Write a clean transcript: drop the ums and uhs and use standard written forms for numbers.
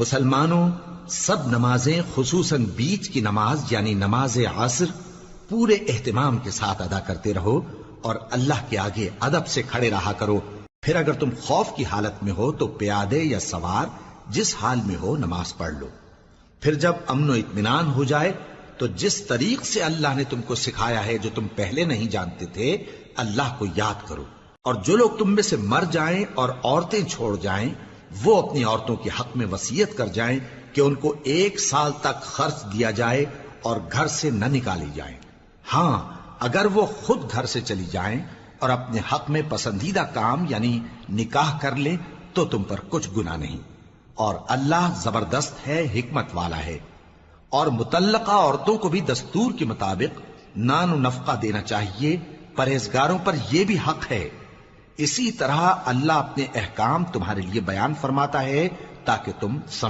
مسلمانوں، سب نمازیں خصوصاً بیچ کی نماز یعنی نماز عصر پورے اہتمام کے ساتھ ادا کرتے رہو اور اللہ کے آگے ادب سے کھڑے رہا کرو. پھر اگر تم خوف کی حالت میں ہو تو پیادے یا سوار جس حال میں ہو نماز پڑھ لو. پھر جب امن و اطمینان ہو جائے تو جس طریق سے اللہ نے تم کو سکھایا ہے جو تم پہلے نہیں جانتے تھے اللہ کو یاد کرو. اور جو لوگ تم میں سے مر جائیں اور عورتیں چھوڑ جائیں وہ اپنی عورتوں کے حق میں وصیت کر جائیں کہ ان کو 1 سال تک خرچ دیا جائے اور گھر سے نہ نکالی جائیں. ہاں اگر وہ خود گھر سے چلی جائیں اور اپنے حق میں پسندیدہ کام یعنی نکاح کر لیں تو تم پر کچھ گناہ نہیں. اور اللہ زبردست ہے، حکمت والا ہے. اور مطلقہ عورتوں کو بھی دستور کے مطابق نان و نفقہ دینا چاہیے. پرہیزگاروں پر یہ بھی حق ہے. اسی طرح اللہ اپنے احکام تمہارے لیے بیان فرماتا ہے تاکہ تم سمجھو.